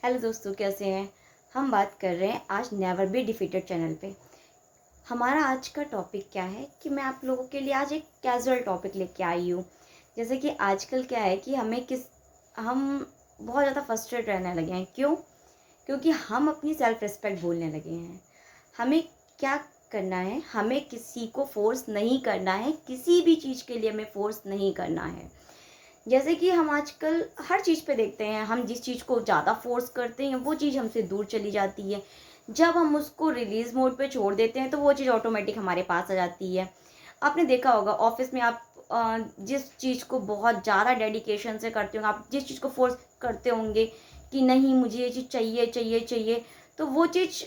Hello दोस्तों, कैसे हैं। हम बात कर रहे हैं आज नेवर बी डिफीटेड चैनल पे। हमारा आज का टॉपिक क्या है कि मैं आप लोगों के लिए आज एक कैजुअल टॉपिक लेके आई हूँ। जैसे कि आजकल क्या है कि हम बहुत ज़्यादा फ्रस्ट्रेट रहने लगे हैं। क्यों? क्योंकि हम अपनी सेल्फ रिस्पेक्ट भूलने लगे हैं। हमें क्या करना है, हमें किसी को फोर्स नहीं करना है, किसी भी चीज़ के लिए हमें फोर्स नहीं करना है। जैसे कि हम आजकल हर चीज़ पे देखते हैं, हम जिस चीज़ को ज़्यादा फोर्स करते हैं वो चीज़ हमसे दूर चली जाती है। जब हम उसको रिलीज़ मोड पे छोड़ देते हैं तो वो चीज़ ऑटोमेटिक हमारे पास आ जाती है। आपने देखा होगा ऑफिस में आप जिस चीज़ को बहुत ज़्यादा डेडिकेशन से करते होंगे, आप जिस चीज़ को फोर्स करते होंगे कि नहीं मुझे ये चीज़ चाहिए चाहिए चाहिए, तो वो चीज़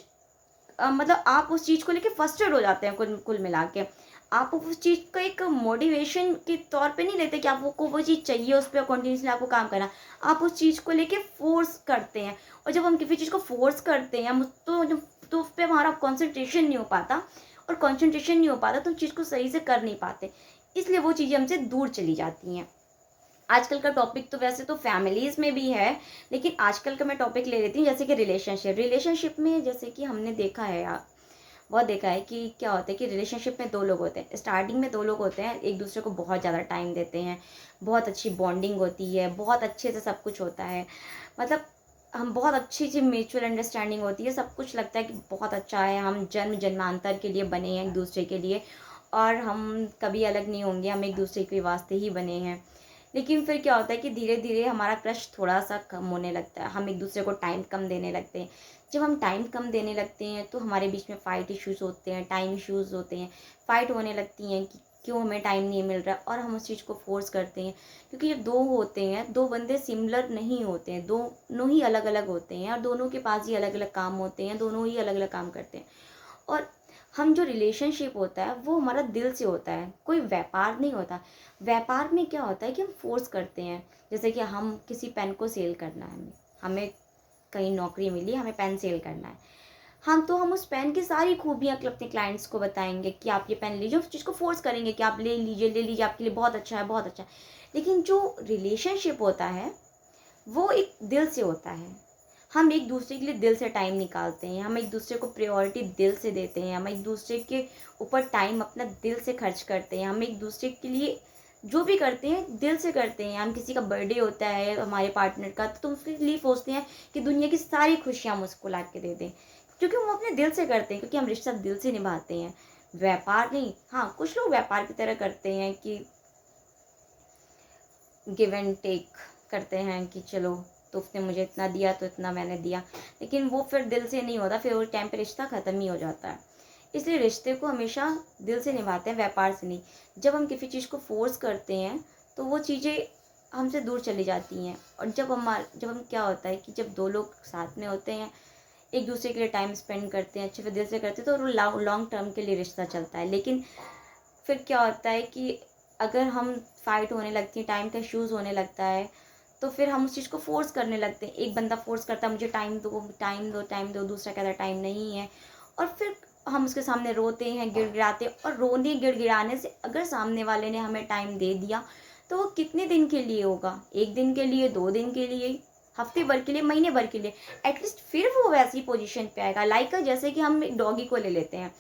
मतलब आप उस चीज़ को लेके फ्रस्ट्रेट हो जाते हैं। कुल कुल मिला के आप उस चीज़ को एक मोटिवेशन के तौर पे नहीं लेते कि आपको वो चीज़ चाहिए, उस पर कंटिन्यूसली आपको काम करना। आप उस चीज़ को लेके फोर्स करते हैं, और जब हम किसी चीज़ को फोर्स करते हैं तो उस पर हमारा कंसंट्रेशन नहीं हो पाता, और कंसंट्रेशन नहीं हो पाता तो उस चीज़ को सही से कर नहीं पाते। इसलिए वो चीज़ें हमसे दूर चली जाती हैं। आजकल का टॉपिक तो वैसे तो फैमिलीज़ में भी है, लेकिन आजकल का मैं टॉपिक ले लेती हूँ जैसे कि रिलेशनशिप में। जैसे कि हमने देखा है बहुत देखा है कि क्या होता है कि रिलेशनशिप में 2 लोग होते हैं। स्टार्टिंग में 2 लोग होते हैं, एक दूसरे को बहुत ज़्यादा टाइम देते हैं, बहुत अच्छी बॉन्डिंग होती है, बहुत अच्छे से सब कुछ होता है। मतलब हम बहुत अच्छी-सी म्यूचुअल अंडरस्टैंडिंग होती है, सब कुछ लगता है कि बहुत अच्छा है, हम जन्म-जन्मांतर के लिए बने हैं एक-दूसरे के लिए, और हम कभी अलग नहीं होंगे, हम एक-दूसरे के वास्ते ही बने हैं। लेकिन फिर क्या होता है कि धीरे-धीरे हमारा क्रश थोड़ा-सा कम होने लगता है, हम एक-दूसरे को टाइम कम देने लगते हैं। जब हम टाइम कम देने लगते हैं तो हमारे बीच में फ़ाइट इश्यूज़ होते हैं, टाइम इश्यूज़ होते हैं, फ़ाइट होने लगती हैं कि क्यों हमें टाइम नहीं मिल रहा, और हम उस चीज़ को फ़ोर्स करते हैं। क्योंकि जब 2 होते हैं, 2 बंदे सिमिलर नहीं होते हैं, दोनों ही अलग-अलग होते हैं, और दोनों के पास ही अलग-अलग काम होते हैं, दोनों ही अलग-अलग काम करते हैं। और हम जो रिलेशनशिप होता है वो हमारा दिल से होता है, कोई व्यापार नहीं होता। व्यापार में क्या होता है कि हम फ़ोर्स करते हैं। जैसे कि हम किसी पेन को सेल करना है, हमें हमें कहीं नौकरी मिली, हमें पेन सेल करना है। हम उस पेन की सारी खूबियाँ अपने क्लाइंट्स को बताएँगे कि आप ये पेन लीजिए, उस चीज़ को फ़ोर्स करेंगे कि आप ले लीजिए, आपके लिए बहुत अच्छा है, बहुत अच्छा है। लेकिन जो रिलेशनशिप होता है, वो एक दिल से होता है। हम एक-दूसरे के लिए दिल से टाइम निकालते हैं, हम एक-दूसरे को प्रायोरिटी दिल से देते हैं, हम एक-दूसरे के ऊपर टाइम अपना दिल से खर्च करते हैं, हम एक-दूसरे के लिए जो भी करते हैं, दिल से करते हैं। हम किसी का बर्थडे होता है हमारे पार्टनर का, तो उसके लिए सोचते हैं कि दुनिया की सारी खुशियाँ हम उसको ला के दे दें। क्योंकि हम अपने दिल से करते हैं, क्योंकि हम रिश्ता दिल से निभाते हैं, व्यापार नहीं। हाँ, कुछ लोग व्यापार की तरह करते हैं कि गिव एंड टेक करते हैं कि चलो, तो उसने मुझे इतना दिया तो इतना मैंने दिया। लेकिन वो फिर दिल से नहीं होता, फिर वो टाइम पे रिश्ता ख़त्म ही हो जाता है। इसलिए रिश्ते को हमेशा दिल से निभाते हैं, व्यापार से नहीं। जब हम किसी चीज़ को फ़ोर्स करते हैं तो वो चीज़ें हमसे दूर चली जाती हैं। और जब हम क्या होता है कि जब 2 लोग साथ में होते हैं, एक दूसरे के लिए टाइम स्पेंड करते हैं, अच्छे से दिल से करते हैं, तो वो लॉन्ग टर्म के लिए रिश्ता चलता है। लेकिन फिर क्या होता है कि अगर हम फाइट होने लगती है, टाइम का इश्यूज़ होने लगता है, तो फिर हम उस चीज़ को फ़ोर्स करने लगते हैं। एक बंदा फ़ोर्स करता है मुझे टाइम दो, टाइम दो, टाइम दो, दूसरा कहता है टाइम नहीं है। और फिर हम उसके सामने रोते हैं, गिड़गिड़ाते हैं, और रोने गिड़गिड़ाने से अगर सामने वाले ने हमें टाइम दे दिया, तो वो कितने दिन के लिए होगा? 1 दिन के लिए, 2 दिन के लिए, हफ़्ते भर के लिए, महीने भर के लिए। एटलीस्ट फिर वो वैसी पोज़ीशन पे आएगा। जैसे कि हम एक डॉगी को ले लेते हैं।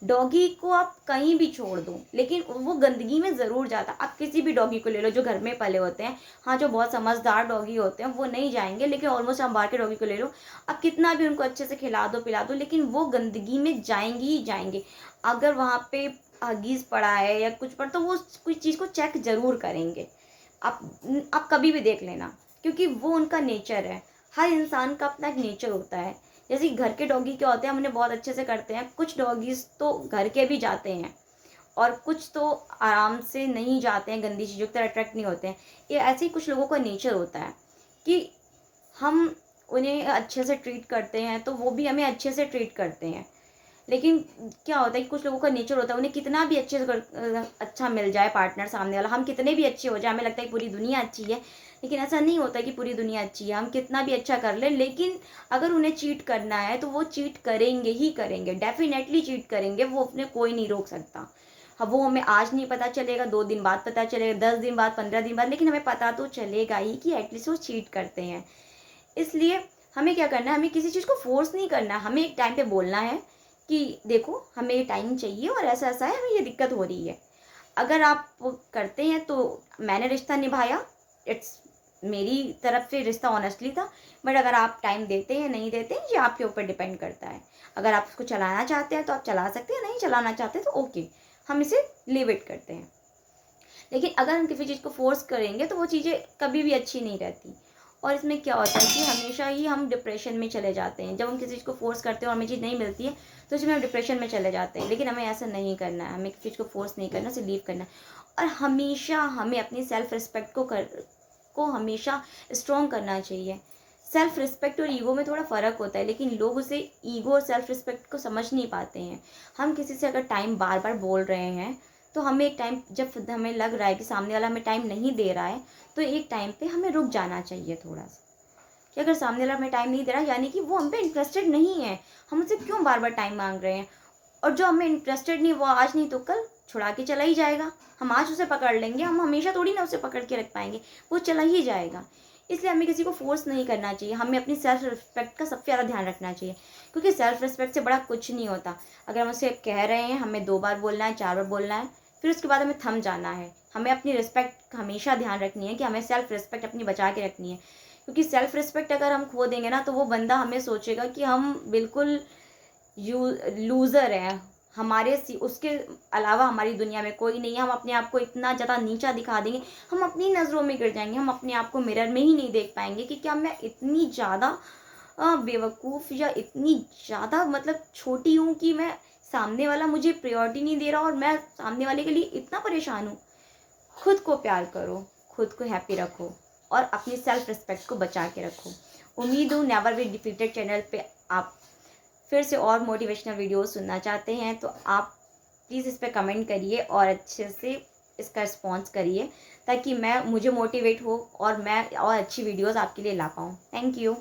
डॉगी को आप कहीं भी छोड़ दो, लेकिन वो गंदगी में ज़रूर जाता है। आप किसी भी डॉगी को ले लो जो घर में पले होते हैं। हाँ, जो बहुत समझदार डॉगी होते हैं वो नहीं जाएँगे, लेकिन ऑलमोस्ट आप बाहर के डॉगी को ले लो, आप कितना भी उनको अच्छे से खिला दो, पिला दो, लेकिन वो गंदगी में जाएँगे ही जाएँगे। अगर वहाँ पे हगीज़ पड़ा है या कुछ पड़ा, तो वो कोई चीज़ को चेक ज़रूर करेंगे। आप कभी भी देख लेना, क्योंकि वो उनका नेचर है। हर इंसान का अपना एक नेचर होता है। जैसे कि घर के डॉगी क्या होते हैं, हम उन्हें बहुत अच्छे से करते हैं। कुछ डॉगीज़ तो घर के भी जाते हैं, और कुछ तो आराम से नहीं जाते हैं, गंदी चीज़ों की तरह अट्रैक्ट नहीं होते हैं। ये ऐसे ही कुछ लोगों का नेचर होता है कि हम उन्हें अच्छे से ट्रीट करते हैं, तो वो भी हमें अच्छे से ट्रीट करते हैं। लेकिन क्या होता है कि कुछ लोगों का नेचर होता है, उन्हें कितना भी अच्छे से अच्छा मिल जाए पार्टनर सामने वाला, हम कितने भी अच्छे हो जाए, हमें लगता है कि पूरी दुनिया अच्छी है। लेकिन ऐसा नहीं होता कि पूरी दुनिया अच्छी है, हम कितना भी अच्छा कर लें, लेकिन अगर उन्हें चीट करना है तो वो चीट करेंगे ही करेंगे, डेफिनेटली चीट करेंगे, वो अपने कोई नहीं रोक सकता। हाँ, वो हमें आज नहीं पता चलेगा, 2 दिन बाद पता चलेगा, 10 दिन बाद, 15 दिन बाद, लेकिन हमें पता तो चलेगा ही कि एटलीस्ट वो चीट करते हैं। इसलिए हमें क्या करना है, हमें किसी चीज़ को फोर्स नहीं करना, हमें एक टाइम पे बोलना है कि देखो हमें ये टाइम चाहिए और ऐसा ऐसा है, हमें ये दिक्कत हो रही है। अगर आप वो करते हैं तो मैंने रिश्ता निभाया, इट्स मेरी तरफ से रिश्ता ऑनेस्टली था। बट अगर आप टाइम देते हैं नहीं देते हैं, ये आपके ऊपर डिपेंड करता है। अगर आप उसको चलाना चाहते हैं तो आप चला सकते हैं, नहीं चलाना चाहते तो ओके, हम इसे लिव इट करते हैं। लेकिन अगर हम किसी चीज़ को फोर्स करेंगे तो वो चीज़ें कभी भी अच्छी नहीं रहती। और इसमें क्या होता है कि हमेशा ही हम डिप्रेशन में चले जाते हैं। जब हम किसी चीज़ को फोर्स करते हैं और हमें चीज़ नहीं मिलती है तो उसमें हम डिप्रेशन में चले जाते हैं। लेकिन हमें ऐसा नहीं करना है, हमें किसी चीज़ को फोर्स नहीं करना, उसे लीव करना है। और हमेशा हमें अपनी सेल्फ रिस्पेक्ट को हमेशा स्ट्रॉन्ग करना चाहिए। सेल्फ रिस्पेक्ट और ईगो में थोड़ा फ़र्क होता है, लेकिन लोग उसे ईगो और सेल्फ रिस्पेक्ट को समझ नहीं पाते हैं। हम किसी से अगर टाइम बार बार बोल रहे हैं तो हमें एक टाइम, जब हमें लग रहा है कि सामने वाला हमें टाइम नहीं दे रहा है, तो एक टाइम पे हमें रुक जाना चाहिए थोड़ा सा, कि अगर सामने वाला हमें टाइम नहीं दे रहा यानी कि वो हम पे इंटरेस्टेड नहीं है। हम उससे क्यों बार बार टाइम मांग रहे हैं? और जो हमें इंटरेस्टेड नहीं, वो आज नहीं तो कल छुड़ा के चला ही जाएगा। हम आज उसे पकड़ लेंगे, हम हमेशा थोड़ी ना उसे पकड़ के रख पाएंगे, वो चला ही जाएगा। इसलिए हमें किसी को फोर्स नहीं करना चाहिए, हमें अपनी सेल्फ रिस्पेक्ट का सबसे ज़्यादा ध्यान रखना चाहिए। क्योंकि सेल्फ रिस्पेक्ट से बड़ा कुछ नहीं होता। अगर हम उसे कह रहे हैं हमें 2 बार बोलना है, 4 बार बोलना है, फिर उसके बाद हमें थम जाना है। हमें अपनी रिस्पेक्ट हमेशा ध्यान रखनी है कि हमें सेल्फ रिस्पेक्ट अपनी बचा के रखनी है। क्योंकि सेल्फ रिस्पेक्ट अगर हम खो देंगे ना, तो वो बंदा हमें सोचेगा कि हम बिल्कुल लूज़र हैं। उसके अलावा हमारी दुनिया में कोई नहीं है। हम अपने आप को इतना ज़्यादा नीचा दिखा देंगे, हम अपनी नज़रों में गिर जाएंगे। हम अपने आप को मिरर में ही नहीं देख पाएंगे कि क्या मैं इतनी ज़्यादा बेवकूफ़ या इतनी ज़्यादा मतलब छोटी हूँ कि मैं, सामने वाला मुझे प्रायोरिटी नहीं दे रहा और मैं सामने वाले के लिए इतना परेशान हूँ। खुद को प्यार करो, खुद को हैप्पी रखो और अपनी सेल्फ रिस्पेक्ट को बचा के रखो। उम्मीद हूँ नेवर बी डिफीटेड चैनल पे आप फिर से और मोटिवेशनल वीडियोस सुनना चाहते हैं, तो आप प्लीज़ इस पे कमेंट करिए और अच्छे से इसका रिस्पॉन्स करिए, ताकि मुझे मोटिवेट हो और मैं और अच्छी वीडियोस आपके लिए ला पाऊँ। Thank you.